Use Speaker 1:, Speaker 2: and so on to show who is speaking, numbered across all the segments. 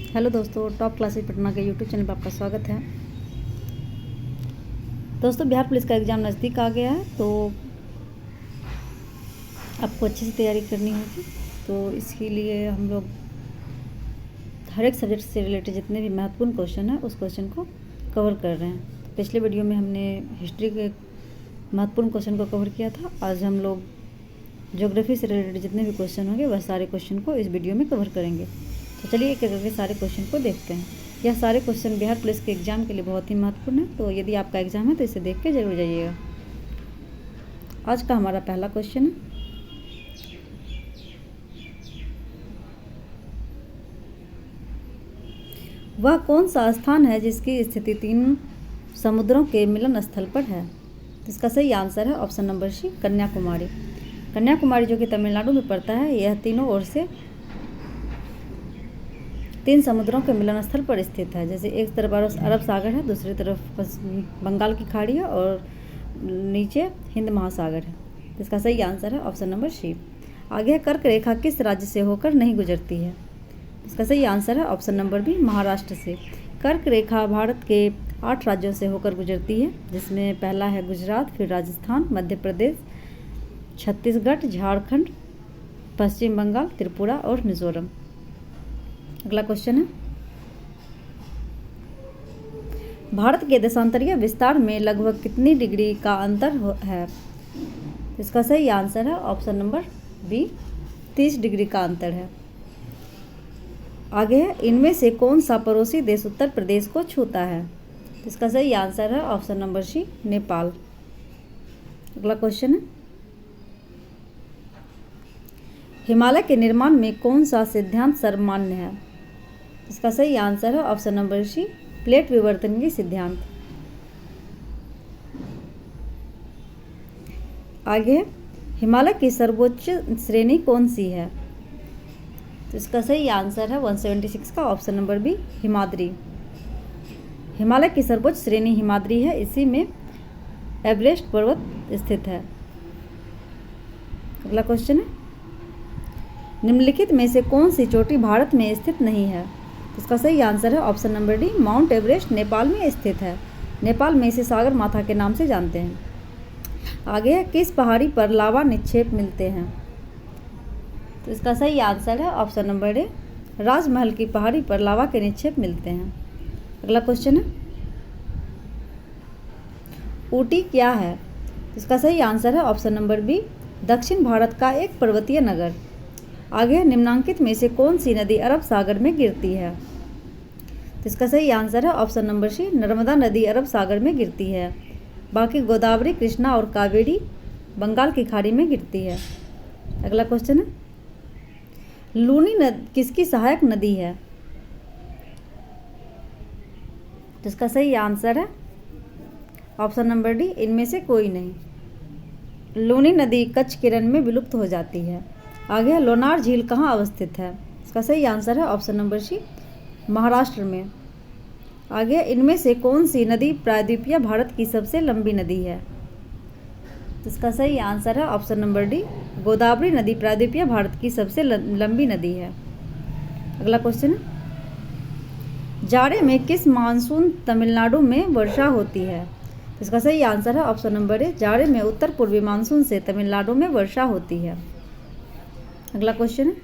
Speaker 1: Hello दोस्तों, top classes Patna के YouTube channel पर आपका स्वागत है। दोस्तों, बिहार पुलिस का एग्ज़ाम नज़दीक आ गया है, तो आपको अच्छे से तैयारी करनी होगी। तो इसके लिए हम लोग हर एक सब्जेक्ट से रिलेटेड जितने भी महत्वपूर्ण क्वेश्चन है उस क्वेश्चन को कवर कर रहे हैं। तो पिछले वीडियो में हमने हिस्ट्री के महत्वपूर्ण क्वेश्चन को कवर किया था। आज हम लोग ज्योग्राफी से रिलेटेड जितने भी क्वेश्चन होंगे वह सारे क्वेश्चन को इस वीडियो में कवर करेंगे। तो चलिए एक एक करके सारे क्वेश्चन को देखते हैं। यह सारे क्वेश्चन बिहार पुलिस के एग्ज़ाम के लिए बहुत ही महत्वपूर्ण है, तो यदि आपका एग्ज़ाम है तो इसे देख के जरूर जाइएगा। आज का हमारा पहला क्वेश्चन है, वह कौन सा स्थान है जिसकी स्थिति 3 समुद्रों के मिलन स्थल पर है? इसका सही आंसर है option number C, Kanyakumari. Kanyakumari जो कि तमिलनाडु में पड़ता है, यह तीनों ओर से 3 समुद्रों के मिलन स्थल पर स्थित है। जैसे एक तरफ अरब सागर है, दूसरी तरफ बंगाल की खाड़ी है और नीचे हिंद महासागर है। इसका सही आंसर है ऑप्शन नंबर सी। आगे कर्क रेखा किस राज्य से होकर नहीं गुजरती है? इसका सही आंसर है ऑप्शन नंबर बी, महाराष्ट्र से। कर्क रेखा भारत के 8 राज्यों से होकर गुजरती है, जिसमें पहला है गुजरात, फिर राजस्थान, मध्य प्रदेश, छत्तीसगढ़, झारखंड, पश्चिम बंगाल, त्रिपुरा और मिजोरम। अगला क्वेश्चन है, भारत के देशांतरीय विस्तार में लगभग कितनी डिग्री का अंतर है? इसका सही आंसर है ऑप्शन नंबर बी, 30 डिग्री का अंतर है। आगे है, इनमें से कौन सा पड़ोसी देश उत्तर प्रदेश को छूता है? इसका सही आंसर है ऑप्शन नंबर सी, नेपाल। अगला क्वेश्चन है, हिमालय के निर्माण में कौन सा सिद्धांत सर्वमान्य है? इसका सही आंसर है ऑप्शन नंबर सी, प्लेट विवर्तन की सिद्धांत। आगे, हिमालय की सर्वोच्च श्रेणी कौन सी है? तो इसका सही आंसर है 176 का option number B, Himadri. Himalaya की सर्वोच्च श्रेणी हिमाद्री है, इसी में एवरेस्ट पर्वत स्थित है। अगला क्वेश्चन है, निम्नलिखित में से कौन सी चोटी भारत में स्थित नहीं है? इसका सही आंसर है option number D, mount Everest Nepal में स्थित है। नेपाल में इसे सागर माथा के नाम से जानते हैं। आगे, किस पहाड़ी पर लावा निक्षेप मिलते हैं? तो इसका सही आंसर है ऑप्शन नंबर ए, राजमहल की पहाड़ी पर लावा के निक्षेप मिलते हैं। अगला क्वेश्चन है, ऊटी क्या है? इसका सही आंसर है ऑप्शन नंबर बी, दक्षिण भारत का एक पर्वतीय नगर। आगे, निम्नांकित में से कौन सी नदी अरब सागर में गिरती है? तो इसका सही आंसर है ऑप्शन नंबर सी, नर्मदा नदी अरब सागर में गिरती है। बाकी गोदावरी, कृष्णा और कावेरी बंगाल की खाड़ी में गिरती है। अगला क्वेश्चन है, लूनी नदी किसकी सहायक नदी है? तो इसका सही आंसर है ऑप्शन नंबर डी, इनमें से कोई नहीं। लूनी नदी कच्छ के रण में विलुप्त हो जाती है। आगे, लोनार झील कहाँ अवस्थित है? इसका सही आंसर है ऑप्शन नंबर सी, महाराष्ट्र में। आगे, इनमें से कौन सी नदी प्रायद्वीपीय भारत की सबसे लंबी नदी है? इसका सही आंसर है ऑप्शन नंबर डी, गोदावरी नदी प्रायद्वीपीय भारत की सबसे लंबी नदी है। अगला क्वेश्चन है, जाड़े में किस मानसून तमिलनाडु में वर्षा होती है? इसका सही आंसर है ऑप्शन नंबर ए, जाड़े में उत्तर पूर्वी मानसून से तमिलनाडु में वर्षा होती है। अगला क्वेश्चन है,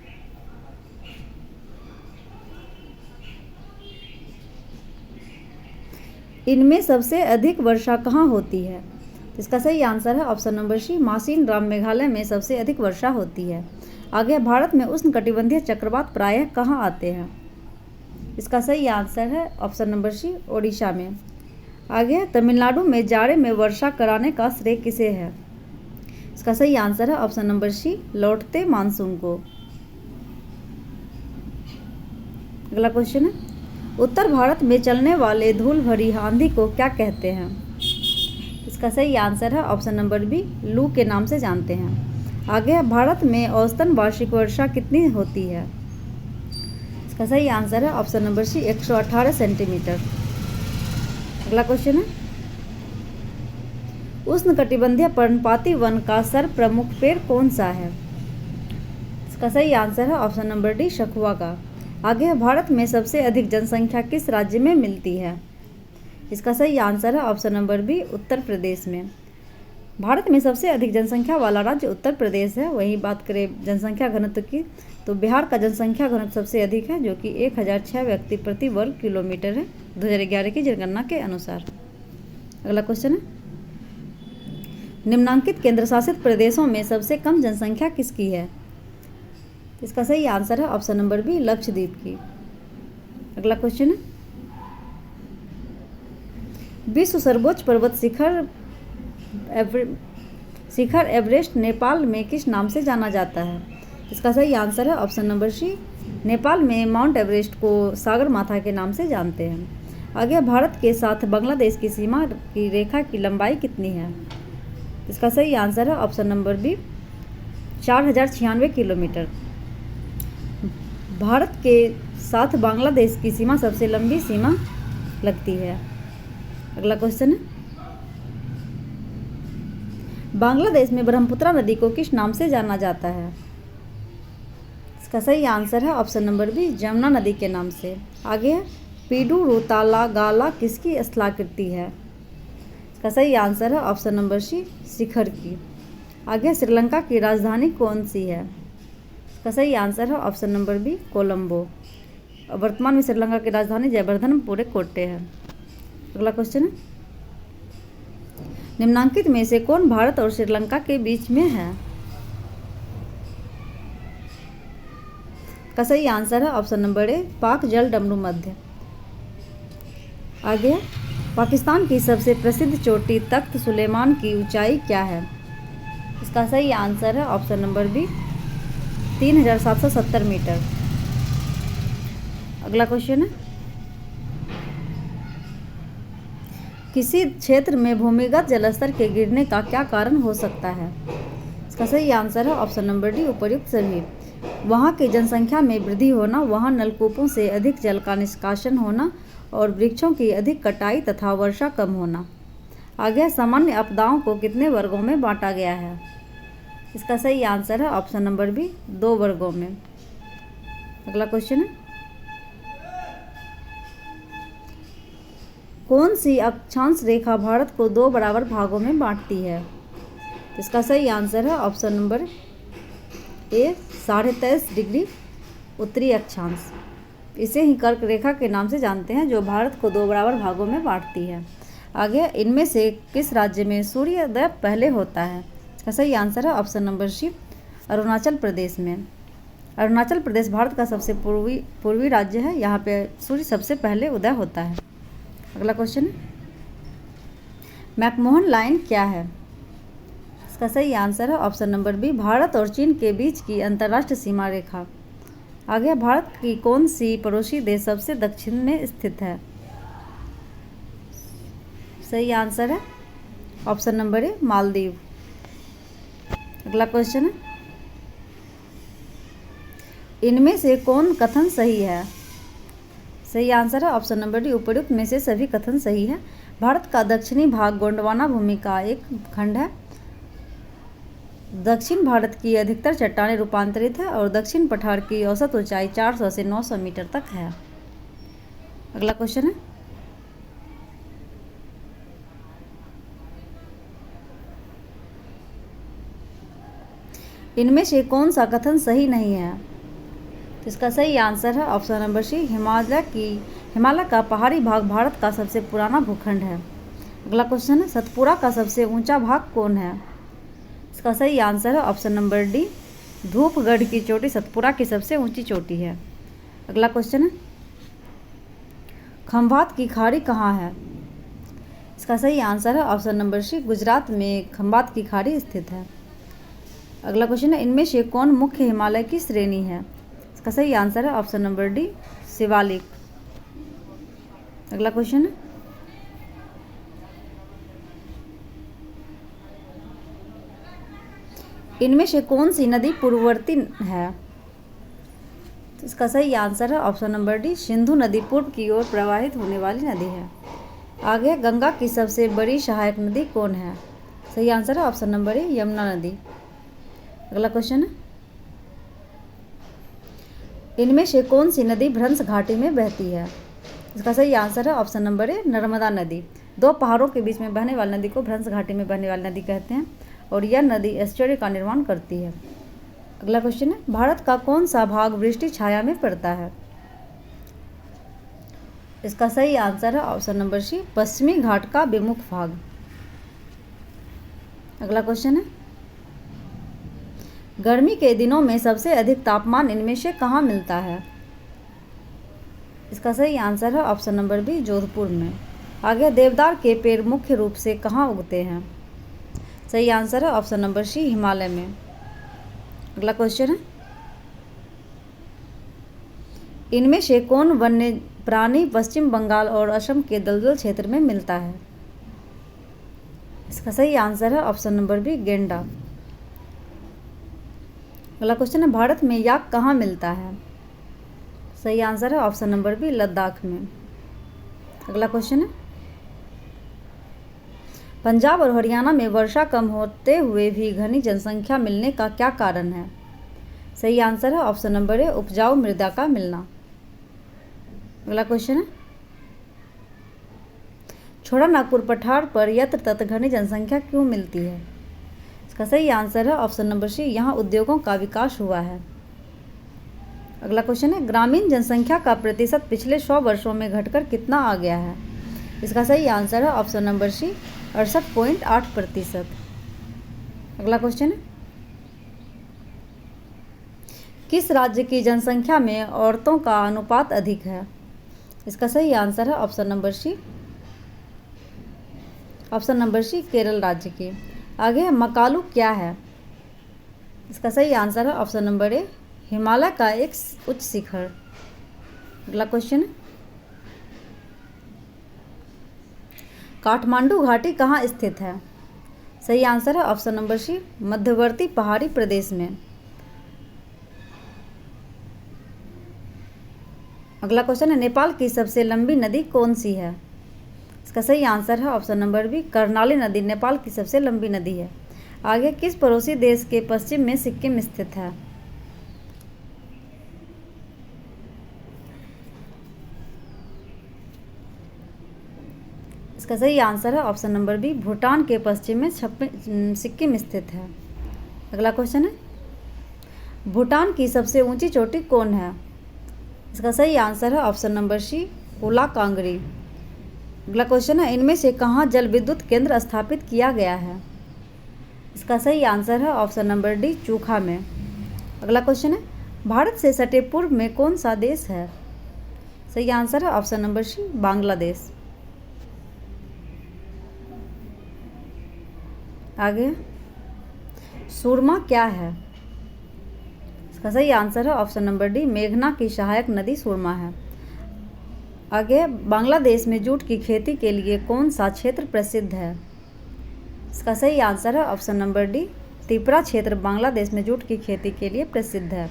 Speaker 1: इनमें सबसे अधिक वर्षा कहाँ होती है? इसका सही आंसर है ऑप्शन नंबर सी, मासिन राम मेघालय में सबसे अधिक वर्षा होती है। आगे, भारत में उष्णकटिबंधीय चक्रवात प्रायः कहाँ आते हैं? इसका सही आंसर है ऑप्शन नंबर सी, ओडिशा में। आगे, तमिलनाडु में जाड़े में वर्षा कराने का श्रेय किसे है? इसका सही आंसर है ऑप्शन नंबर सी, लौटते मानसून को। अगला क्वेश्चन है, उत्तर भारत में चलने वाले धूल भरी आंधी को क्या कहते हैं? इसका सही आंसर है ऑप्शन नंबर बी, लू के नाम से जानते हैं। आगे, भारत में औसतन वार्षिक वर्षा कितनी होती है? इसका सही आंसर है ऑप्शन नंबर सी, 118 सेंटीमीटर। अगला क्वेश्चन है, उष्णकटिबंधीय पर्णपाती वन का सर्वप्रमुख पेड़ कौन सा है? इसका सही आंसर है ऑप्शन नंबर डी, शखुआ का। आगे है, भारत में सबसे अधिक जनसंख्या किस राज्य में मिलती है? इसका सही आंसर है option number B, Uttar Pradesh में। भारत में सबसे अधिक जनसंख्या वाला राज्य उत्तर प्रदेश है। वहीं बात करें जनसंख्या घनत्व की, तो बिहार का जनसंख्या घनत्व सबसे अधिक है, जो कि 1006 व्यक्ति प्रति वर्ग किलोमीटर है 2011 की जनगणना के अनुसार। अगला क्वेश्चन है, निम्नांकित केंद्र शासित प्रदेशों में सबसे कम जनसंख्या किसकी है? इसका सही आंसर है ऑप्शन नंबर बी, लक्षद्वीप की। अगला क्वेश्चन है, विश्व सर्वोच्च पर्वत शिखर एवरेस्ट नेपाल में किस नाम से जाना जाता है? इसका सही आंसर है ऑप्शन नंबर सी, नेपाल में माउंट एवरेस्ट को सागर माथा के नाम से जानते हैं। आगे, भारत के साथ बांग्लादेश की सीमा की रेखा की लंबाई कितनी है? इसका सही आंसर है option number B, 4096 kilometre. Bharat के साथ बांग्लादेश की सीमा सबसे लंबी सीमा लगती है। अगला क्वेश्चन है, बांग्लादेश में ब्रह्मपुत्र नदी को किस नाम से जाना जाता है? इसका सही आंसर है ऑप्शन नंबर बी, जमुना नदी के नाम से। आगे है, पीडुरुताला गाला किसकी स्थलाकृति है? इसका सही आंसर है ऑप्शन नंबर सी, शिखर की। आगे, श्रीलंका की राजधानी कौन सी है? इसका सही आंसर है ऑप्शन नंबर बी, कोलंबो। वर्तमान में श्रीलंका की राजधानी जयवर्धनपुर कोट्टे है। अगला क्वेश्चन है, निम्नांकित में से कौन भारत और श्रीलंका के बीच में है? का सही आंसर है ऑप्शन नंबर ए, पाक जल डमरू मध्य। आगे, पाकिस्तान की सबसे प्रसिद्ध चोटी तख्त सुलेमान की ऊंचाई क्या है? इसका सही आंसर है ऑप्शन नंबर बी, 3770 मीटर। अगला क्वेश्चन है, किसी क्षेत्र में भूमिगत जलस्तर के गिरने का क्या कारण हो सकता है? इसका सही आंसर है ऑप्शन नंबर डी, उपर्युक्त सभी। वहाँ की जनसंख्या में वृद्धि होना, वहाँ नलकूपों से अधिक जल का निष्कासन होना और वृक्षों की अधिक कटाई तथा वर्षा कम होना। आगे, सामान्य आपदाओं को कितने वर्गों में बांटा गया है? इसका सही आंसर है ऑप्शन नंबर बी, 2 वर्गों में। अगला क्वेश्चन है, कौन सी अक्षांश रेखा भारत को 2 बराबर भागों में बांटती है? इसका सही आंसर है ऑप्शन नंबर ए, 23.5 डिग्री उत्तरी अक्षांश। इसे ही कर्क रेखा के नाम से जानते हैं, जो भारत को 2 बराबर भागों में बांटती है। आगे, इनमें से किस राज्य में सूर्योदय पहले होता है? इसका सही आंसर है ऑप्शन नंबर सी, अरुणाचल प्रदेश में। अरुणाचल प्रदेश भारत का सबसे पूर्वी राज्य है। यहाँ पे सूर्य सबसे पहले उदय होता है। अगला क्वेश्चन है, मैकमोहन लाइन क्या है? इसका सही आंसर है ऑप्शन नंबर बी, भारत और चीन के बीच की अंतर्राष्ट्रीय सीमा रेखा। आगे, भारत की कौन सी पड़ोसी देश सबसे दक्षिण में स्थित है? सही आंसर है ऑप्शन नंबर ए, मालदीव। अगला क्वेश्चन है, इनमें से कौन कथन सही है? सही आंसर है ऑप्शन नंबर डी, उपर्युक्त में से सभी कथन सही है। भारत का दक्षिणी भाग गोंडवाना भूमि का एक खंड है। दक्षिण भारत की अधिकतर चट्टानें रूपांतरित है और दक्षिण पठार की औसत ऊंचाई 400 से 900 मीटर तक है। अगला क्वेश्चन है, इनमें से कौन सा कथन सही नहीं है? तो इसका सही आंसर है ऑप्शन नंबर सी, हिमालय का पहाड़ी भाग भारत का सबसे पुराना भूखंड है। अगला क्वेश्चन है, सतपुड़ा का सबसे ऊंचा भाग कौन है? इसका सही आंसर है ऑप्शन नंबर डी, धूपगढ़ की चोटी सतपुड़ा की सबसे ऊंची चोटी है। अगला क्वेश्चन है, खंभात की खाड़ी कहाँ है? इसका सही आंसर है ऑप्शन नंबर सी, गुजरात में खंभात की खाड़ी स्थित है। अगला क्वेश्चन है, इनमें से कौन मुख्य हिमालय की श्रेणी है? इसका सही आंसर है ऑप्शन नंबर डी, शिवालिक। अगला क्वेश्चन है, इनमें से कौन सी नदी पूर्ववर्ती है? इसका सही आंसर है ऑप्शन नंबर डी, सिंधु नदी पूर्व की ओर प्रवाहित होने वाली नदी है। आगे, गंगा की सबसे बड़ी सहायक नदी कौन है? सही आंसर है ऑप्शन नंबर ए, यमुना नदी। अगला क्वेश्चन है, इनमें से कौन सी नदी भ्रंश घाटी में बहती है? इसका सही आंसर है ऑप्शन नंबर ए, नर्मदा नदी। दो पहाड़ों के बीच में बहने वाली नदी को भ्रंश घाटी में बहने वाली नदी कहते हैं और यह नदी एस्चुरी का निर्माण करती है। अगला क्वेश्चन है, भारत का कौन सा भाग वृष्टि छाया में पड़ता है? इसका सही आंसर है ऑप्शन नंबर सी, पश्चिमी घाट का विमुख भाग। अगला क्वेश्चन है, गर्मी के दिनों में सबसे अधिक तापमान इनमें से कहाँ मिलता है? इसका सही आंसर है ऑप्शन नंबर बी, जोधपुर में। आगे, देवदार के पेड़ मुख्य रूप से कहाँ उगते हैं? सही आंसर है ऑप्शन नंबर सी, हिमालय में। अगला क्वेश्चन है, इनमें से कौन वन्य प्राणी पश्चिम बंगाल और असम के दलदल क्षेत्र में मिलता है? इसका सही आंसर है ऑप्शन नंबर बी, गेंडा। अगला क्वेश्चन है, भारत में याक कहाँ मिलता है? सही आंसर है ऑप्शन नंबर बी, लद्दाख में। अगला क्वेश्चन है, पंजाब और हरियाणा में वर्षा कम होते हुए भी घनी जनसंख्या मिलने का क्या कारण है? सही आंसर है ऑप्शन नंबर ए, उपजाऊ मृदा का मिलना। अगला क्वेश्चन है, छोटा नागपुर पठार पर यत्र तत्र घनी जनसंख्या क्यों मिलती है? इसका सही आंसर है ऑप्शन नंबर सी, यहाँ उद्योगों का विकास हुआ है। अगला क्वेश्चन है, ग्रामीण जनसंख्या का प्रतिशत पिछले 100 वर्षों में घटकर कितना आ गया है? इसका सही आंसर है ऑप्शन नंबर सी, 68.8%। अगला क्वेश्चन है, किस राज्य की जनसंख्या में औरतों का अनुपात अधिक है? इसका सही आंसर है ऑप्शन नंबर सी, केरल राज्य की। आगे, मकालू क्या है? इसका सही आंसर है ऑप्शन नंबर ए, हिमालय का एक उच्च शिखर। अगला क्वेश्चन है, काठमांडू घाटी कहाँ स्थित है? सही आंसर है ऑप्शन नंबर सी, मध्यवर्ती पहाड़ी प्रदेश में। अगला क्वेश्चन है, नेपाल की सबसे लंबी नदी कौन सी है? इसका सही आंसर है ऑप्शन नंबर बी, कर्णाली नदी नेपाल की सबसे लंबी नदी है। आगे, किस पड़ोसी देश के पश्चिम में सिक्किम स्थित है? इसका सही आंसर है ऑप्शन नंबर बी, भूटान के पश्चिम में सिक्किम स्थित है। अगला क्वेश्चन है, भूटान की सबसे ऊंची चोटी कौन है? इसका सही आंसर है ऑप्शन नंबर सी, उला कांगरी। अगला क्वेश्चन है, इनमें से कहाँ जल विद्युत केंद्र स्थापित किया गया है? इसका सही आंसर है ऑप्शन नंबर डी, चूखा में। अगला क्वेश्चन है, भारत से सटे पूर्व में कौन सा देश है? सही आंसर है ऑप्शन नंबर सी, बांग्लादेश। आगे, सुरमा क्या है? इसका सही आंसर है ऑप्शन नंबर डी, मेघना की सहायक नदी सुरमा है। आगे, बांग्लादेश में जूट की खेती के लिए कौन सा क्षेत्र प्रसिद्ध है? इसका सही आंसर है ऑप्शन नंबर डी, त्रिपुरा क्षेत्र बांग्लादेश में जूट की खेती के लिए प्रसिद्ध है।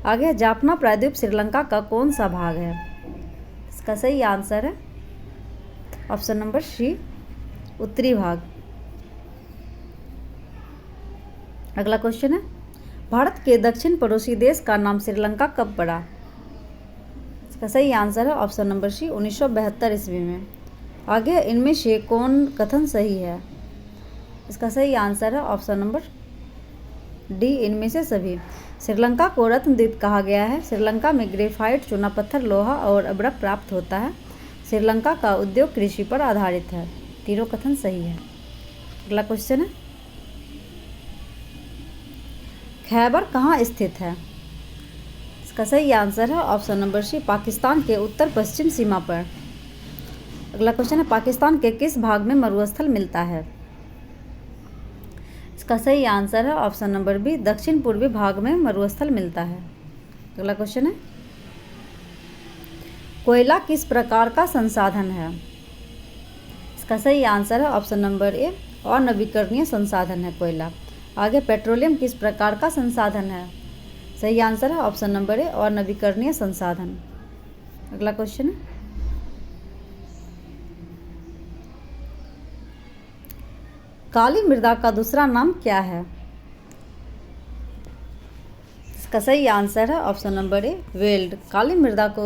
Speaker 1: आगे, जाफना प्रायद्वीप श्रीलंका का कौन सा भाग है? इसका सही आंसर है ऑप्शन नंबर सी, उत्तरी भाग। अगला क्वेश्चन है, भारत के दक्षिण पड़ोसी देश का नाम श्रीलंका कब पड़ा? इसका सही आंसर है ऑप्शन नंबर सी, 1972 ईस्वी में। आगे, इनमें से कौन कथन सही है? इसका सही आंसर है ऑप्शन नंबर डी, इनमें से सभी। श्रीलंका को रत्नद्वीप कहा गया है। श्रीलंका में ग्रेफाइट, चूना पत्थर, लोहा और अब्रक प्राप्त होता है। श्रीलंका का उद्योग कृषि पर आधारित है। तीनों कथन सही है। अगला क्वेश्चन है, खैबर कहाँ स्थित है? इसका सही आंसर है ऑप्शन नंबर सी, पाकिस्तान के उत्तर पश्चिम सीमा पर। अगला क्वेश्चन है, पाकिस्तान के किस भाग में मरुस्थल मिलता है? इसका सही आंसर है ऑप्शन नंबर बी, दक्षिण पूर्वी भाग में मरुस्थल मिलता है। अगला क्वेश्चन है, कोयला किस प्रकार का संसाधन है? इसका सही आंसर है ऑप्शन नंबर ए, अनवीकरणीय संसाधन है कोयला। आगे, पेट्रोलियम किस प्रकार का संसाधन है? सही आंसर है ऑप्शन नंबर ए, अनवीकरणीय संसाधन। अगला क्वेश्चन है, काली मृदा का दूसरा नाम क्या है? इसका सही आंसर है ऑप्शन नंबर ए वेल्ड। काली मृदा को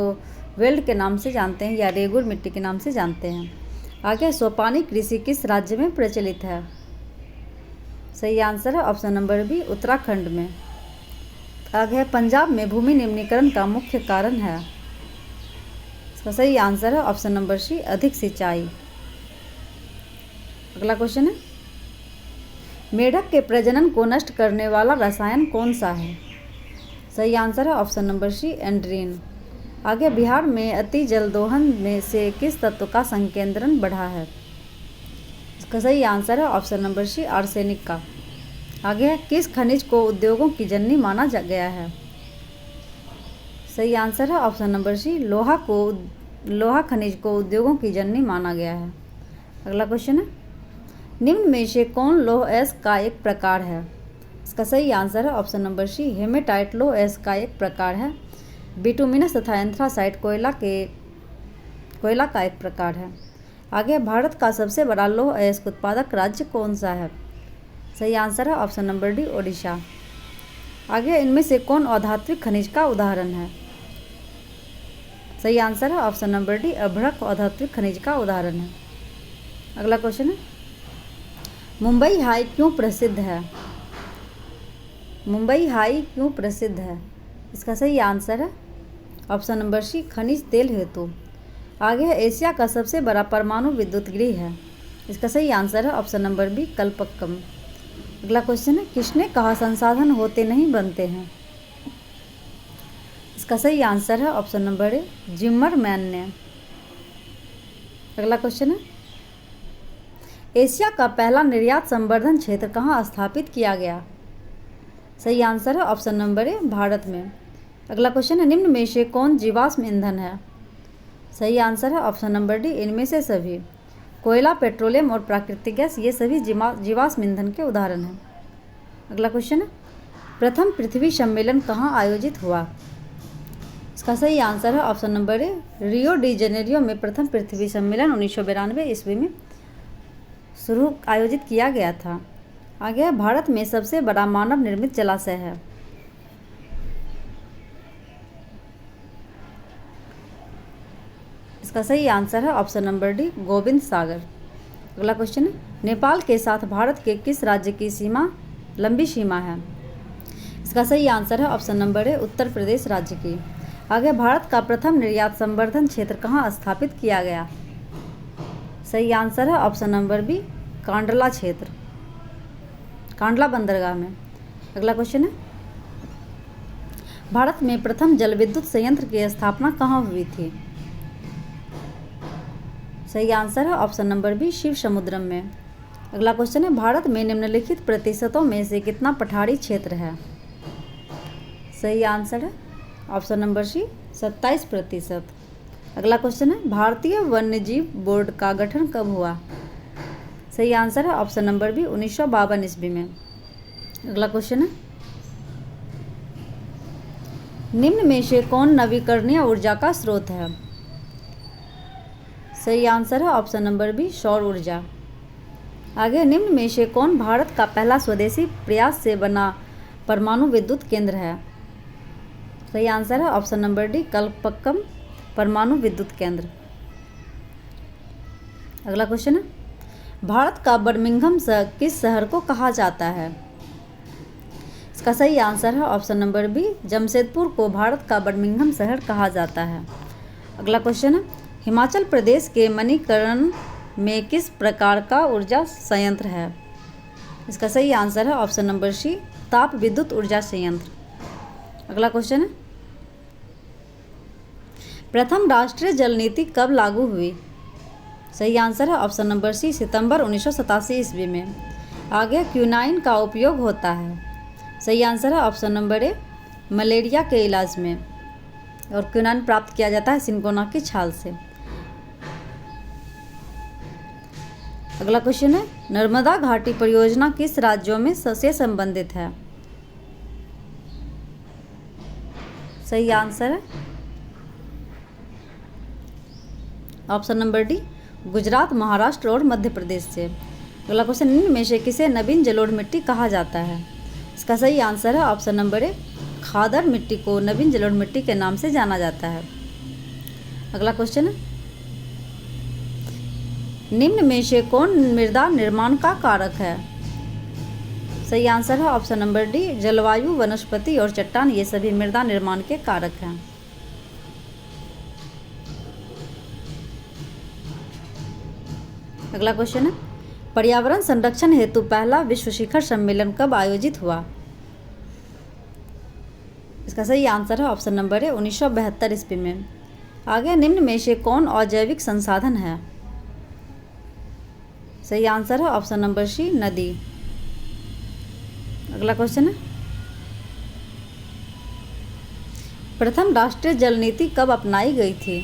Speaker 1: वेल्ड के नाम से जानते हैं या रेगुर मिट्टी के नाम से जानते हैं। आगे सोपानी कृषि किस राज्य में प्रचलित है? सही आंसर है ऑप्शन नंबर बी उत्तराखंड में। आगे पंजाब में भूमि निम्नीकरण का मुख्य कारण है? इसका सही आंसर है ऑप्शन नंबर सी अधिक सिंचाई। अगला क्वेश्चन है, मेढक के प्रजनन को नष्ट करने वाला रसायन कौन सा है? सही आंसर है ऑप्शन नंबर सी एंड्रीन। आगे बिहार में अति जल दोहन में से किस तत्व का संकेंद्रण बढ़ा है? इसका सही आंसर है ऑप्शन नंबर सी आर्सेनिक का। आगे किस खनिज को उद्योगों की जननी माना गया है? सही आंसर है ऑप्शन नंबर सी लोहा खनिज को उद्योगों की जननी माना गया है। अगला क्वेश्चन है, निम्न में से कौन लौह अयस्क का एक प्रकार है? इसका सही आंसर है ऑप्शन नंबर सी हेमेटाइट लौह अयस्क का एक प्रकार है। बिटुमिनस तथा एंथ्रासाइट कोयला का एक प्रकार है। आगे भारत का सबसे बड़ा लौह अयस्क उत्पादक राज्य कौन सा है? सही आंसर है ऑप्शन नंबर डी ओडिशा। आगे इनमें से कौन अधात्विक खनिज का उदाहरण है? सही आंसर है ऑप्शन नंबर डी अभ्रक अधात्विक खनिज का उदाहरण है। अगला क्वेश्चन है, मुंबई हाई क्यों प्रसिद्ध है? मुंबई हाई क्यों प्रसिद्ध है? इसका सही आंसर है ऑप्शन नंबर सी खनिज तेल हेतु। आगे है एशिया का सबसे बड़ा परमाणु विद्युत गृह है? इसका सही आंसर है ऑप्शन नंबर बी कल्पक्कम। अगला क्वेश्चन है, किसने कहा संसाधन होते नहीं बनते हैं? इसका सही आंसर है ऑप्शन नंबर ए जिम्मरमैन ने। अगला क्वेश्चन है, एशिया का पहला निर्यात संवर्धन क्षेत्र कहाँ स्थापित किया गया? सही आंसर है ऑप्शन नंबर ए भारत में। अगला क्वेश्चन है, निम्न में से कौन जीवाश्म ईंधन है? सही आंसर है ऑप्शन नंबर डी इनमें से सभी। कोयला, पेट्रोलियम और प्राकृतिक गैस ये सभी जीवाश्म ईंधन के उदाहरण हैं। अगला क्वेश्चन है, प्रथम पृथ्वी सम्मेलन कहाँ आयोजित हुआ? इसका सही आंसर है option number A Rio de Janeiro में प्रथम पृथ्वी सम्मेलन 1992 ईस्वी में आयोजित किया गया था। आगे भारत में सबसे बड़ा मानव निर्मित जलाशय है? इसका सही आंसर है ऑप्शन नंबर डी गोविंद सागर। अगला क्वेश्चन है, नेपाल के साथ भारत के किस राज्य की लंबी सीमा है? इसका सही आंसर है option number A Uttar Pradesh राज्य की। आगे भारत का प्रथम निर्यात संवर्धन क्षेत्र कहाँ स्थापित किया गया? सही आंसर है ऑप्शन नंबर बी कांडला क्षेत्र, कांडला बंदरगाह में। अगला क्वेश्चन है, भारत में प्रथम जल विद्युत संयंत्र की स्थापना कहाँ हुई थी? सही आंसर है ऑप्शन नंबर बी शिव समुद्रम में। अगला क्वेश्चन है, भारत में निम्नलिखित प्रतिशतों में से कितना पठारी क्षेत्र है? सही आंसर है ऑप्शन नंबर सी 27%। अगला क्वेश्चन है, भारतीय वन्यजीव बोर्ड का गठन कब हुआ? सही आंसर है ऑप्शन नंबर बी 1952 ईस्वी में। अगला क्वेश्चन है, निम्न में से कौन नवीकरणीय ऊर्जा का स्रोत है? सही आंसर है ऑप्शन नंबर बी सौर ऊर्जा। आगे निम्न में से कौन भारत का पहला स्वदेशी प्रयास से बना परमाणु विद्युत केंद्र है? सही आंसर है ऑप्शन नंबर डी कल्पक्कम परमाणु विद्युत केंद्र। अगला क्वेश्चन है, भारत का बर्मिंघम किस शहर को कहा जाता है? इसका सही आंसर है ऑप्शन नंबर बी जमशेदपुर को भारत का बर्मिंघम शहर कहा जाता है। अगला क्वेश्चन है, हिमाचल प्रदेश के मणिकर्ण में किस प्रकार का ऊर्जा संयंत्र है? इसका सही आंसर है ऑप्शन नंबर सी ताप विद्युत ऊर्जा संयंत्र। अगला क्वेश्चन है, प्रथम राष्ट्रीय जल नीति कब लागू हुई? सही आंसर है ऑप्शन नंबर सी सितंबर 1987 ईस्वी में। आगे क्यूनाइन का उपयोग होता है? सही आंसर है ऑप्शन नंबर ए मलेरिया के इलाज में, और क्यूनाइन प्राप्त किया जाता है सिनकोना की छाल से। अगला क्वेश्चन है, नर्मदा घाटी परियोजना किस राज्यों में से संबंधित है? सही आंसर है option number D Gujarat, Maharashtra और मध्य प्रदेश से। अगला क्वेश्चन, इनमें से किसे नवीन जलोढ़ मिट्टी कहा जाता है? इसका सही आंसर है ऑप्शन नंबर ए खादर मिट्टी को नवीन जलोढ़ मिट्टी के नाम से जाना जाता है? अगला क्वेश्चन है, निम्न में से कौन मृदा निर्माण का कारक है? सही आंसर है ऑप्शन नंबर डी, जलवायु, वनस्पति और चट्टान, ये सभी मृदा निर्माण के कारक हैं। अगला क्वेश्चन है, पर्यावरण संरक्षण हेतु पहला विश्व शिखर सम्मेलन कब आयोजित हुआ? इसका सही आंसर है ऑप्शन नंबर ए, 1972 ईस्वी में। आगे, निम्न में से कौन अजैविक संसाधन है? सही आंसर है ऑप्शन नंबर सी, नदी। अगला क्वेश्चन है, प्रथम राष्ट्रीय जल नीति कब अपनाई गई थी?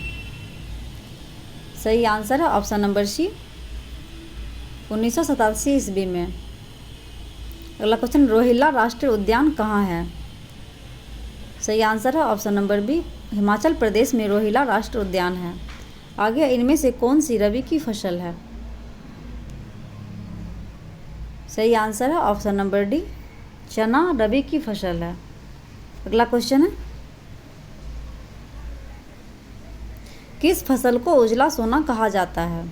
Speaker 1: सही आंसर है ऑप्शन नंबर सी, 1987 ईस्वी में। अगला क्वेश्चन, रोहिल्ला राष्ट्रीय उद्यान कहाँ है? सही आंसर है option number B, Himachal Pradesh में रोहिल्ला राष्ट्रीय उद्यान है। आगे, इनमें से कौन सी रबी की फसल है? सही आंसर है ऑप्शन नंबर डी, चना रबी की फसल है। अगला क्वेश्चन है, किस फसल को उजला सोना कहा जाता है?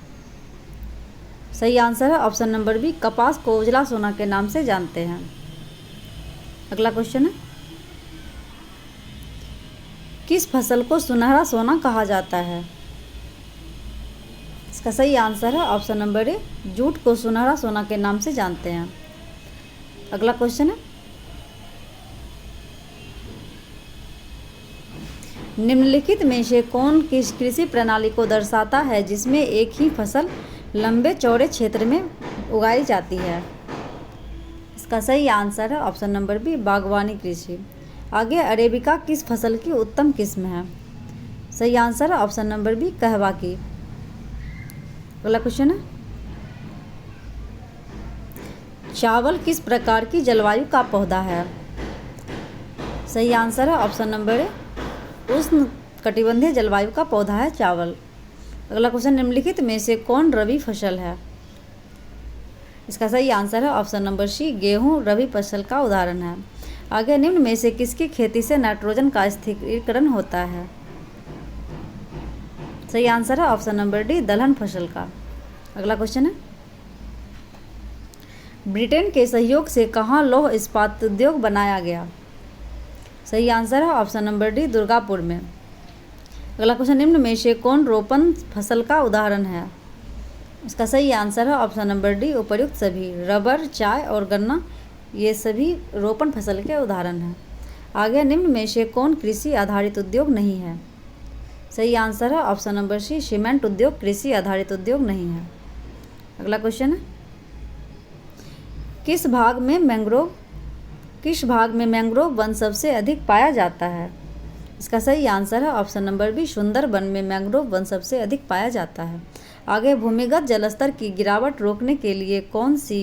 Speaker 1: सही आंसर है ऑप्शन नंबर बी, कपास को उजला सोना के नाम से जानते हैं। अगला क्वेश्चन है, किस फसल को सुनहरा सोना कहा जाता है? इसका सही आंसर है ऑप्शन नंबर ए, जूट को सुनहरा सोना के नाम से जानते हैं। अगला क्वेश्चन है, निम्नलिखित में से कौन किस कृषि प्रणाली को दर्शाता है जिसमें एक ही फसल लंबे चौड़े क्षेत्र में उगाई जाती है? इसका सही आंसर है ऑप्शन नंबर बी, बागवानी कृषि। आगे, अरेबिका किस फसल की उत्तम किस्म है? सही आंसर है ऑप्शन नंबर बी, कहवा की। अगला क्वेश्चन है, चावल किस प्रकार की जलवायु का पौधा है? सही आंसर है ऑप्शन नंबर ए, उष्ण कटिबंधीय जलवायु का पौधा है चावल। अगला क्वेश्चन, निम्नलिखित में से कौन रबी फसल है? इसका सही आंसर है ऑप्शन नंबर सी, गेहूं रबी फसल का उदाहरण है। आगे, निम्न में से किसकी खेती से नाइट्रोजन का स्थिरीकरण होता है? सही आंसर है ऑप्शन नंबर डी, दलहन फसल का। अगला क्वेश्चन है, ब्रिटेन के सहयोग से कहाँ लौह इस्पात उद्योग बनाया गया? सही आंसर है ऑप्शन नंबर डी, दुर्गापुर में। अगला क्वेश्चन, निम्न में से कौन रोपण फसल का उदाहरण है? इसका सही आंसर है ऑप्शन नंबर डी, उपर्युक्त सभी। रबर, चाय और गन्ना, ये सभी रोपण फसल के उदाहरण हैं। आगे, निम्न में से कौन कृषि आधारित उद्योग नहीं है? सही आंसर है ऑप्शन नंबर सी, सीमेंट उद्योग कृषि आधारित उद्योग नहीं है। अगला क्वेश्चन है, किस भाग में मैंग्रोव वन सबसे अधिक पाया जाता है? इसका सही आंसर है ऑप्शन नंबर बी, सुंदरबन में मैंग्रोव वन सबसे अधिक पाया जाता है। आगे, भूमिगत जलस्तर की गिरावट रोकने के लिए कौन सी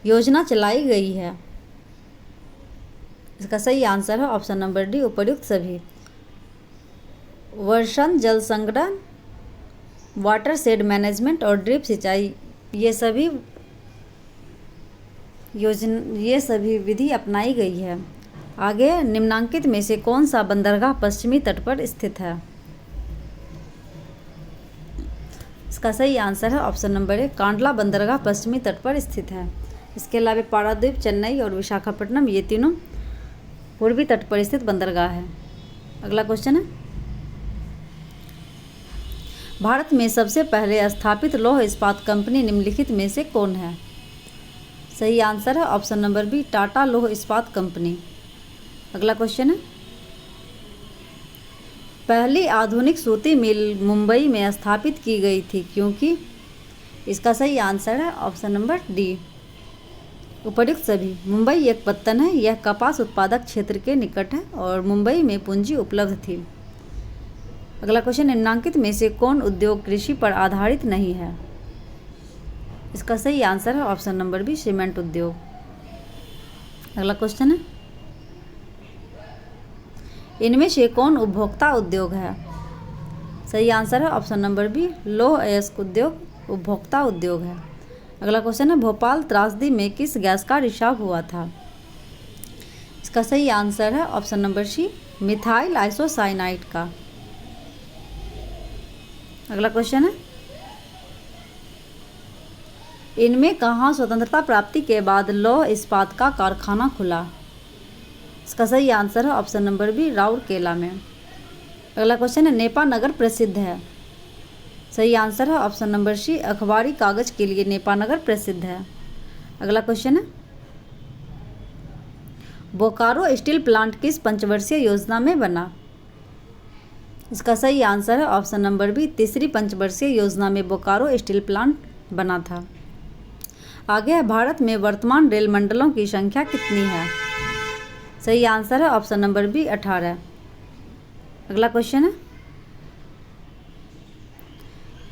Speaker 1: योजना चलाई गई है? इसका सही आंसर है ऑप्शन नंबर डी, उपर्युक्त सभी। वर्षण जल संग्रहण, वाटर शेड मैनेजमेंट और ड्रिप सिंचाई, ये सभी विधि अपनाई गई है। आगे, निम्नांकित में से कौन सा बंदरगाह पश्चिमी तट पर स्थित है? इसका सही आंसर है ऑप्शन नंबर ए, कांडला बंदरगाह पश्चिमी तट पर स्थित है। इसके अलावा पारादीप, चेन्नई और विशाखापट्टनम, ये तीनों पूर्वी तट पर स्थित बंदरगाह है। अगला क्वेश्चन है, भारत में सबसे पहले स्थापित लौह इस्पात कंपनी निम्नलिखित में से कौन है? सही आंसर है ऑप्शन नंबर बी, टाटा लौह इस्पात कंपनी। अगला क्वेश्चन है, पहली आधुनिक सूती मिल मुंबई में स्थापित की गई थी क्योंकि? इसका सही आंसर है ऑप्शन नंबर डी, उपर्युक्त सभी। मुंबई एक पत्तन है, यह कपास उत्पादक क्षेत्र के निकट है और मुंबई में पूंजी उपलब्ध थी। अगला क्वेश्चन, निम्नांकित में से कौन उद्योग कृषि पर आधारित नहीं है? इसका सही आंसर है ऑप्शन नंबर बी, सीमेंट उद्योग। अगला क्वेश्चन है, इनमें से कौन उपभोक्ता उद्योग है? सही आंसर है ऑप्शन नंबर बी, लौह अयस्क उद्योग उपभोक्ता उद्योग है। अगला क्वेश्चन है भोपाल त्रासदी में किस गैस का रिसाव हुआ था? इसका सही आंसर है option number C, methyl isocyanide का। अगला क्वेश्चन है इनमें कहाँ स्वतंत्रता प्राप्ति के बाद लौह इस्पात का कारखाना खुला? इसका सही आंसर है ऑप्शन नंबर बी, राउरकेला में। अगला क्वेश्चन है नेपा नगर प्रसिद्ध है? सही आंसर है ऑप्शन नंबर सी, अखबारी कागज के लिए नेपा नगर प्रसिद्ध है। अगला क्वेश्चन है बोकारो स्टील प्लांट किस पंचवर्षीय योजना में बना? इसका सही आंसर है ऑप्शन नंबर बी, तीसरी पंचवर्षीय योजना में बोकारो स्टील प्लांट बना था। आगे है भारत में वर्तमान रेल मंडलों की संख्या कितनी है? सही आंसर है ऑप्शन नंबर बी, 18। अगला क्वेश्चन है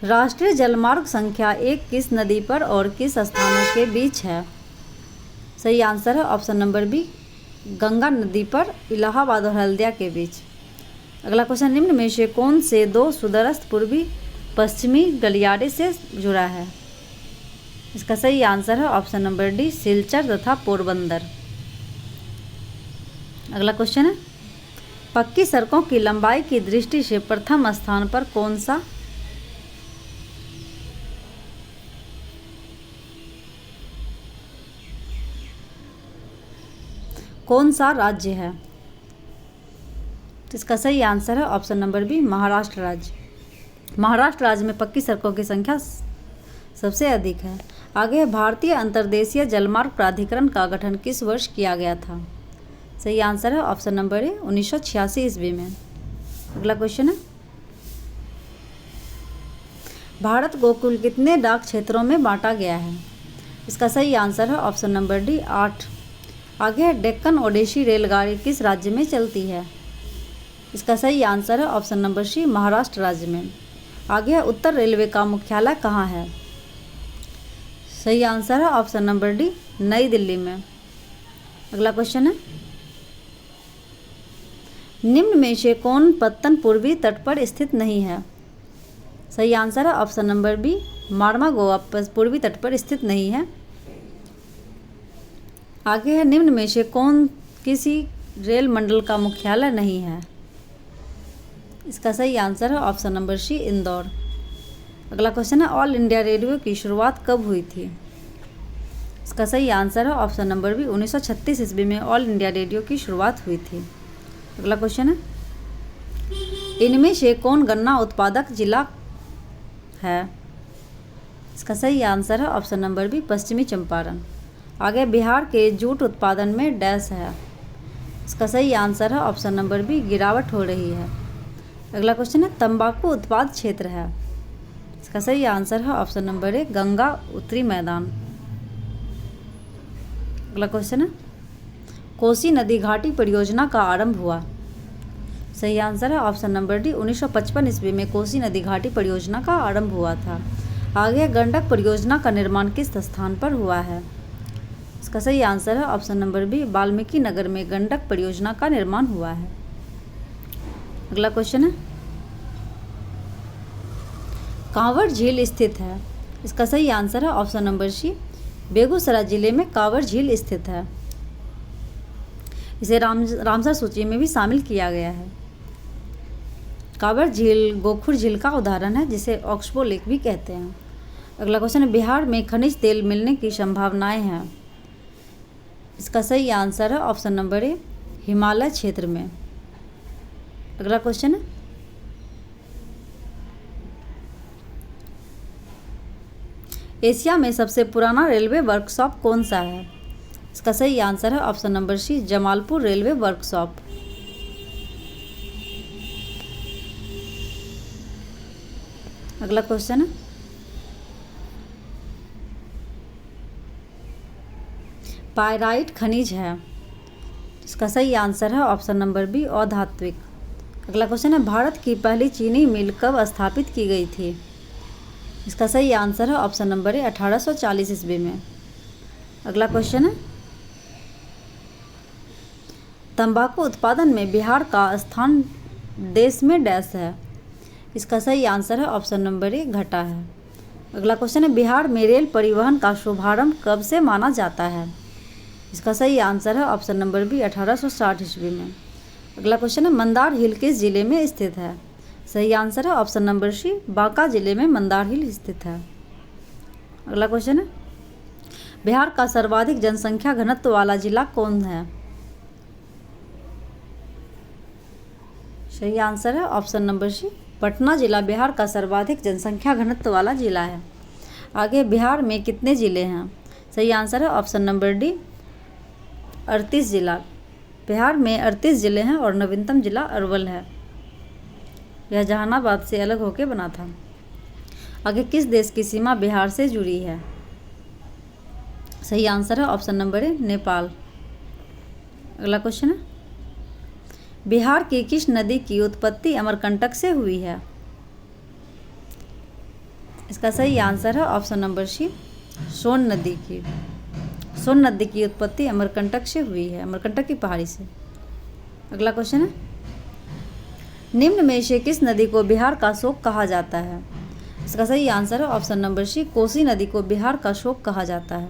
Speaker 1: राष्ट्रीय जलमार्ग संख्या 1 किस नदी पर और किस स्थानों के बीच है? सही आंसर है ऑप्शन नंबर बी, गंगा नदी पर इलाहाबाद और हल्दिया के बीच। अगला क्वेश्चन निम्न में से कौन से दो सुदूरस्थ पूर्वी पश्चिमी गलियारे से जुड़ा है? इसका सही आंसर है ऑप्शन नंबर डी, सिलचर तथा पोरबंदर। अगला क्वेश्चन है पक्की सड़कों की लंबाई की दृष्टि से प्रथम स्थान पर कौन सा राज्य है? तो इसका सही आंसर है ऑप्शन नंबर बी, महाराष्ट्र राज्य। महाराष्ट्र राज्य में पक्की सड़कों की संख्या सबसे अधिक है। आगे भारतीय अंतर्देशीय जलमार्ग प्राधिकरण का गठन किस वर्ष किया गया था? सही आंसर है ऑप्शन नंबर ए, 1986 ईस्वी में। अगला क्वेश्चन है भारत को कुल कितने डाक क्षेत्रों में बांटा गया है? इसका सही आंसर है ऑप्शन नंबर डी, 8। आगे है डेक्कन ओडिसी रेलगाड़ी किस राज्य में चलती है? इसका सही आंसर है ऑप्शन नंबर सी, महाराष्ट्र राज्य में। आगे है उत्तर रेलवे का मुख्यालय कहाँ है? सही आंसर है ऑप्शन नंबर डी, नई दिल्ली में। अगला क्वेश्चन है निम्न में से कौन पत्तन पूर्वी तट पर स्थित नहीं है? सही आंसर है ऑप्शन नंबर बी, मार्मा गोवा पूर्वी तट पर स्थित नहीं है। आगे है निम्न में से कौन किसी रेल मंडल का मुख्यालय नहीं है? इसका सही आंसर है ऑप्शन नंबर सी, इंदौर। अगला क्वेश्चन है ऑल इंडिया रेडियो की शुरुआत कब हुई थी? इसका सही आंसर है ऑप्शन नंबर बी, 1936 ईस्वी में ऑल इंडिया रेडियो की शुरुआत हुई थी। अगला क्वेश्चन है इनमें से कौन गन्ना उत्पादक जिला है? इसका सही आंसर है ऑप्शन नंबर बी, पश्चिमी चंपारण। आगे बिहार के जूट उत्पादन में डैश है? इसका सही आंसर है ऑप्शन नंबर बी, गिरावट हो रही है। अगला क्वेश्चन है तंबाकू उत्पाद क्षेत्र है? इसका सही आंसर है ऑप्शन नंबर ए, गंगा उत्तरी मैदान। अगला क्वेश्चन है कोसी नदी घाटी परियोजना का आरंभ हुआ? सही आंसर है ऑप्शन नंबर डी, 1955 ईस्वी में कोसी नदी घाटी परियोजना का आरंभ हुआ था। आगे गंडक परियोजना का निर्माण किस स्थान पर हुआ है? इसका सही आंसर है option number B, Valmiki Nagar में गंडक परियोजना का निर्माण हुआ है। अगला क्वेश्चन है कांवर झील स्थित है? इसका सही आंसर है ऑप्शन नंबर सी, बेगूसराय जिले में कांवर झील स्थित है। इसे रामसर सूची में भी शामिल किया गया है। कांवर झील गोखुर झील का उदाहरण है जिसे ऑक्सबो लेक भी कहते हैं। अगला क्वेश्चन है बिहार में खनिज तेल मिलने की संभावनाएं हैं? इसका सही आंसर है ऑप्शन नंबर ए, हिमालय क्षेत्र में। अगला क्वेश्चन है एशिया में सबसे पुराना रेलवे वर्कशॉप कौन सा है? इसका सही आंसर है option number C, Jamalpur railway workshop. अगला क्वेश्चन है पायराइट खनिज है? इसका सही आंसर है ऑप्शन नंबर बी, अधात्विक। अगला क्वेश्चन है भारत की पहली चीनी मिल कब स्थापित की गई थी? इसका सही आंसर है ऑप्शन नंबर ए, 1840 ईस्वी में। अगला क्वेश्चन है तंबाकू उत्पादन में बिहार का स्थान देश में डैश है? इसका सही आंसर है ऑप्शन नंबर ए, घटा है। अगला क्वेश्चन है, बिहार में रेल परिवहन का शुभारंभ कब से माना जाता है? इसका सही आंसर है ऑप्शन नंबर बी 1860 ईस्वी में। अगला क्वेश्चन है, मंदार हिल किस जिले में स्थित है? सही आंसर है ऑप्शन नंबर सी बांका जिले में मंदार हिल स्थित है। अगला क्वेश्चन है, बिहार का सर्वाधिक जनसंख्या घनत्व वाला जिला कौन है? सही आंसर है ऑप्शन नंबर सी पटना जिला बिहार का सर्वाधिक जनसंख्या घनत्व वाला जिला है। आगे, बिहार में कितने ज़िले हैं? सही आंसर है ऑप्शन नंबर डी 38 जिला। बिहार में 38 ज़िले हैं और नवीनतम जिला अरवल है। यह जहानाबाद से अलग होकर बना था। आगे, किस देश की सीमा बिहार से जुड़ी है? सही आंसर है ऑप्शन नंबर ए नेपाल। अगला क्वेश्चन है, बिहार की किस नदी की उत्पत्ति अमरकंटक से हुई है? इसका सही आंसर है ऑप्शन नंबर सी सोन नदी की। सोन नदी की उत्पत्ति अमरकंटक से हुई है, अमरकंटक की पहाड़ी से। अगला क्वेश्चन है, निम्न में से किस नदी को बिहार का शोक कहा जाता है? इसका सही आंसर है ऑप्शन नंबर सी कोसी नदी को बिहार का शोक कहा जाता है,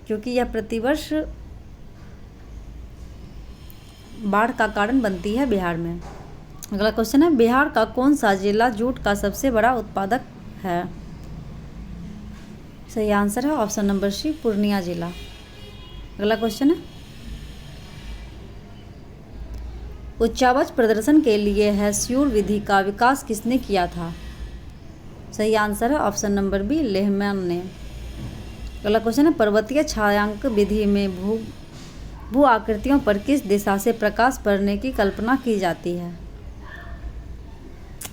Speaker 1: क्योंकि यह प्रतिवर्ष बाढ़ का कारण बनती है बिहार में। अगला क्वेश्चन है, बिहार का कौन सा जिला जूट का सबसे बड़ा उत्पादक है? सही आंसर है ऑप्शन नंबर सी पूर्णिया जिला। अगला क्वेश्चन है, उच्चावच प्रदर्शन के लिए हैस्यूर विधि का विकास किसने किया था? सही आंसर है ऑप्शन नंबर बी लेहमैन ने। अगला क्वेश्चन है, पर्वतीय छायांक विधि में भू आकृतियों पर किस दिशा से प्रकाश पड़ने की कल्पना की जाती है?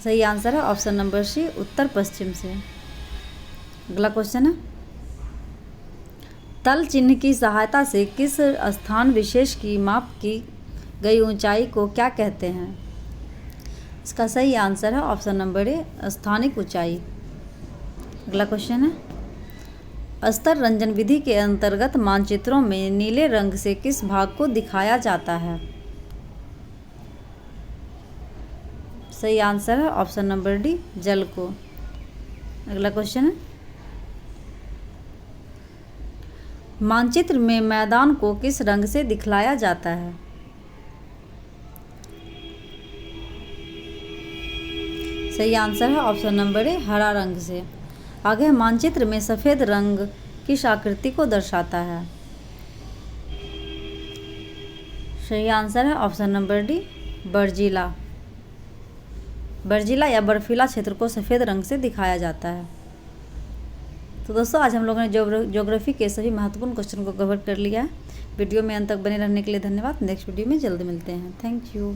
Speaker 1: सही आंसर है ऑप्शन नंबर सी उत्तर पश्चिम से। अगला क्वेश्चन है, तल चिन्ह की सहायता से किस स्थान विशेष की माप की गई ऊंचाई को क्या कहते हैं? इसका सही आंसर है ऑप्शन नंबर ए स्थानिक ऊंचाई। अगला क्वेश्चन है, अस्तर रंजन विधि के अंतर्गत मानचित्रों में नीले रंग से किस भाग को दिखाया जाता है? सही आंसर है ऑप्शन नंबर डी जल को। अगला क्वेश्चन है, मानचित्र में मैदान को किस रंग से दिखलाया जाता है? सही आंसर है ऑप्शन नंबर ए हरा रंग से। आगे, मानचित्र में सफ़ेद रंग किस आकृति को दर्शाता है? सही आंसर है ऑप्शन नंबर डी बर्जीला। बर्जीला या बर्फीला क्षेत्र को सफ़ेद रंग से दिखाया जाता है। तो दोस्तों, आज हम लोगों ने ज्योग्राफी के सभी महत्वपूर्ण क्वेश्चन को कवर कर लिया है। वीडियो में अंत तक बने रहने के लिए धन्यवाद। नेक्स्ट वीडियो में जल्द मिलते हैं। Thank you.